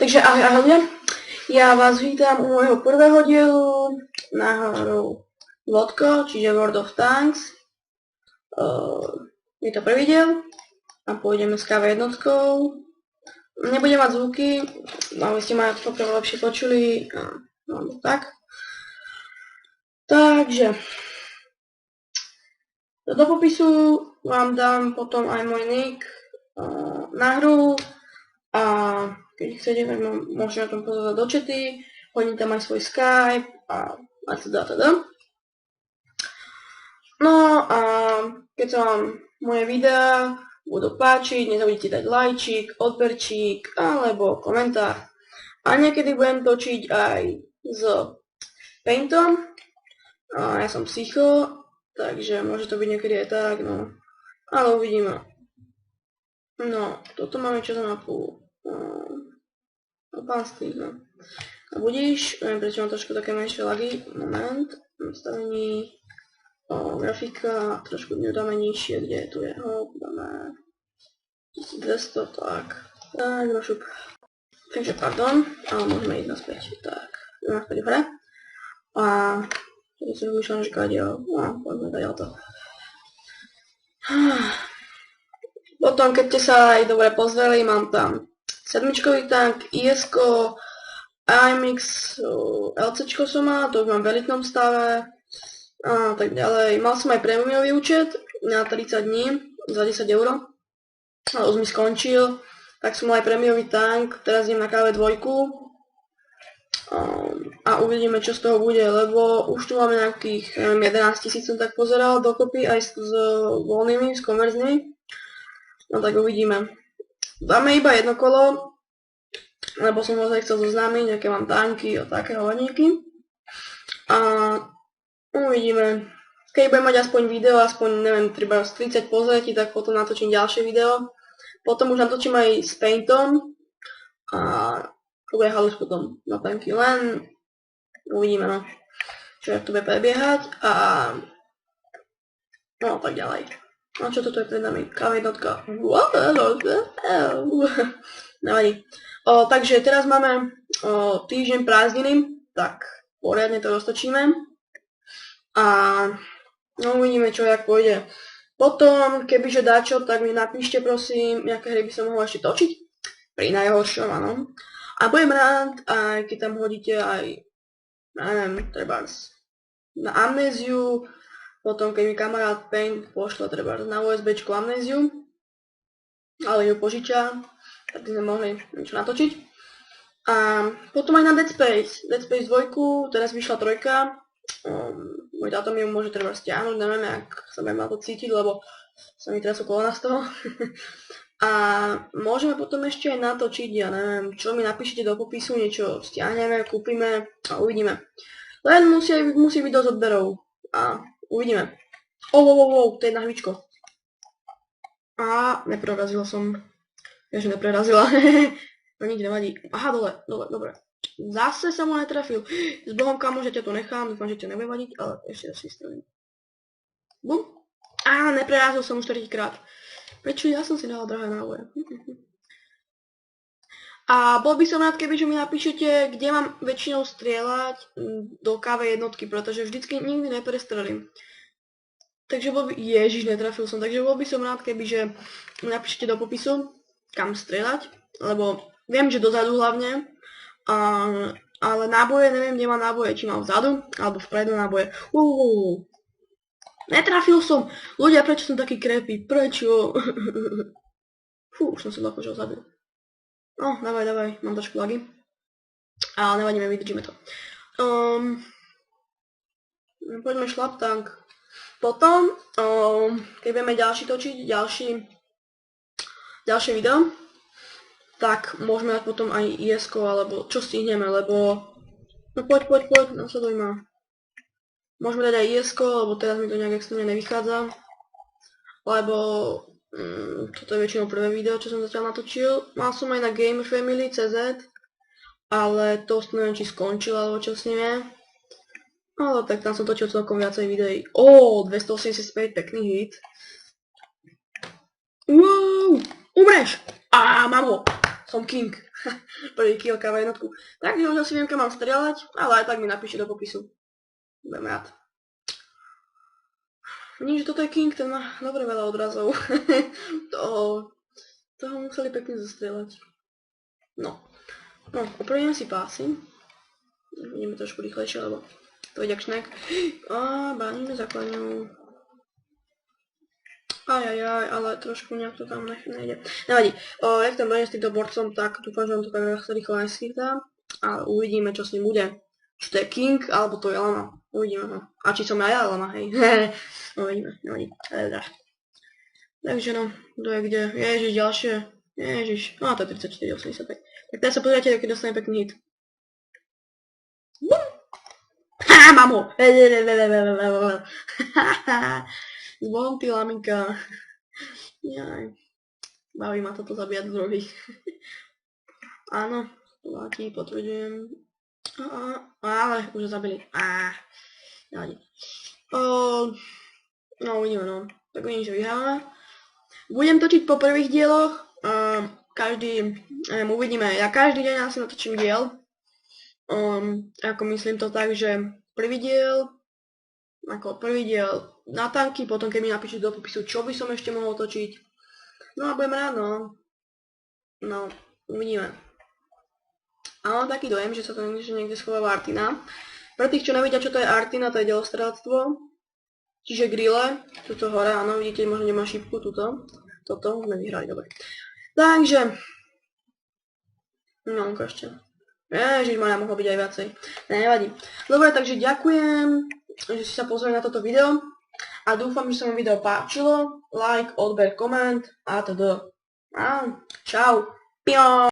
Takže ahoj, ja vás vítam u môjho prvého dielu na hru Vodko, čiže World of Tanks. Je to prvý diel a pôjdeme s KV jednotkou. Nebudem mať zvuky, aby ste ma poprvé lepšie počuli. No, tak. Takže do popisu vám dám potom aj môj nick na hru a keď chcete, tak môžete na tom pozerať do chaty, hodím tam aj svoj Skype a teda. No a keď sa vám moje videá budú páčiť, nezabudnite dať lajčík, odberčík alebo komentár. A niekedy budem točiť aj s Paintom. Ja som psycho, takže môže to byť niekedy aj tak, no. Ale uvidíme. No, toto máme čo za mapu. Pán Steve, no. A budíš, neviem prečo mám trošku také menšie lagy. Moment, nastavení, grafika, trošku dáme nižšie, kde tu je, dáme 1200, tak, no šup. Takže pardon, ale môžeme ísť naspäť, tak, ideme naspäť v hre. A tady si vymýšľam, že kadeľ, no, poďme kadeľ to. Potom, keď ste sa aj dobre pozreli, mám tam 7-čkový tank, IS-ko, AMX, LC-čko som mal, to už mám v elitnom stave a tak ďalej. Mal som aj prémiový účet na 30 dní za 10 €, ale už mi skončil, tak som mal aj prémiový tank, teraz idem na KV2 a uvidíme, čo z toho bude, lebo už tu máme nejakých, neviem, 11 000 som tak pozeral dokopy aj s voľnými, s konverznými. No tak uvidíme. Dáme iba jedno kolo, lebo som vás aj chcel zoznámiť, aké mám tanky a také hodníky. A uvidíme. Keď budem mať aspoň video, aspoň neviem, treba 30 pozretí, tak potom natočím ďalšie video. Potom už natočím aj s Paintom. A to bude halus potom na tanky, len uvidíme, no. Čo to bude prebiehať a no tak ďalej. No čo toto je pred nami? KV jednotka. Nevadí. Takže teraz máme týždeň prázdniny, tak poriadne to roztočíme. A no uvidíme, čo jak pôjde. Potom, kebyže dáčo, tak mi napíšte prosím, aké hry by som mohol ešte točiť. Pri najhoršom, áno. A budem rád, aj keď tam hodíte aj, neviem, trebárs na amnéziu. Potom, keď mi kamarát Paint pošle treba na USBčku amnéziu, ale ju požičia, tak by sme mohli niečo natočiť. A potom aj na Dead Space. Dead Space 2, teraz vyšla 3. Môj táto mi ju môže treba stiahnuť, neviem, jak sa budem na to cítiť, lebo sa mi teraz kolena z toho. A môžeme potom ešte aj natočiť, ja neviem, čo mi napíšete do popisu, niečo stiahneme, kúpime a uvidíme. Len musí byť dosť odberov. A uvidíme. To je jedna hvičko. A neprerazila som. Ja, že neprerazila. No nič, nevadí. Aha, dole, dobre. Zase sa mu netrafil. S Bohom, kamo, že ťa tu nechám, dúfam, že ťa nebude vadiť, ale ešte si strelím. Bum. Á, neprerazil som už 4-krát. Prečo ja som si dala drahé náboje? A bol by som rád, kebyže mi napíšete, kde mám väčšinou strieľať do KV jednotky, pretože vždycky nikdy neprestrelím. Takže Ježiš, netrafil som, takže bol by som rád, kebyže mi napíšete do popisu, kam strieľať, lebo viem, že dozadu hlavne, ale náboje, neviem, kde mám náboje, či mám vzadu, alebo vpredu náboje. Netrafil som! Ľudia, prečo som taký creepy? Prečo? Fú, už som sa dokožil zabil. No, dávaj, mám trošku lagy. Ale nevadíme, vydržíme to. Poďme šlap tank. Potom, keď budeme točiť ďalšie video, tak môžeme dať potom aj IS-ko, alebo čo stihneme, lebo no poď, nasleduj ma. Môžeme dať aj IS-ko, lebo teraz mi to nejak extrémne nevychádza. Lebo toto je väčšinou prvé video, čo som zatiaľ natočil. Mal som aj na GamerFamily.cz, ale to neviem, či skončil, alebo čo s ním je. Ale tak tam som točil celkom viacej videí. 285, pekný hit. Wow, umreš! Mám ho! Som king. Prvý kill káva jednotku. Takže už asi viem, kam mám strieľať, ale aj tak mi napíšte do popisu. Budem rád. Nie, že toto je King, ten má dobre veľa odrazov. toho museli pekne zastrieľať. No, opravíme si pásy. Ideme trošku rýchlejšie, lebo to ide jak šnek. A bránime základňou. Ajajaj, ale trošku nejak to tam nejde. Nevadí. Jak tam budem s týmto borcom, tak dúfam, že vám to tak rýchlo neschýta. A uvidíme, čo s ním bude. Či to je King, alebo to je Lama. Uvidíme ho. A či som aj ja Lama, hej. Uvidíme, nevadí. Takže no, kto je kde? Ježiš, ďalšie. Ježiš. No, to je 34,85. Tak teraz sa pozrite, keď dostane pekný hit. Ha, mám ho! Zvon, ty laminka. Jaj. Baví ma toto zabíjať druhých. Áno, platí, potvrdzujem. Ale už ho zabili. Nevadí. No, uvidíme, no. Tak uvidím, že vyhráme. Budem točiť po prvých dieloch. Uvidíme. Ja každý deň asi natočím diel. Ako myslím to tak, že prvý diel na tanky, potom keď mi napíšete do popisu, čo by som ešte mohol točiť. No a budem rád, no. No, uvidíme. A mám taký dojem, že sa to niekde schováva Artina. Pre tých, čo nevedia, čo to je Artina, to je delostrelectvo. Čiže grille, tuto hore, áno, vidíte, možno nemá šípku, toto sme vyhrali, dobre. Takže, no, ukážte. Ježišmaria, mohlo byť aj viacej. Nevadí. Dobre, takže ďakujem, že si sa pozreli na toto video a dúfam, že sa vám video páčilo. Like, odber, koment a teda. Čau. Pion.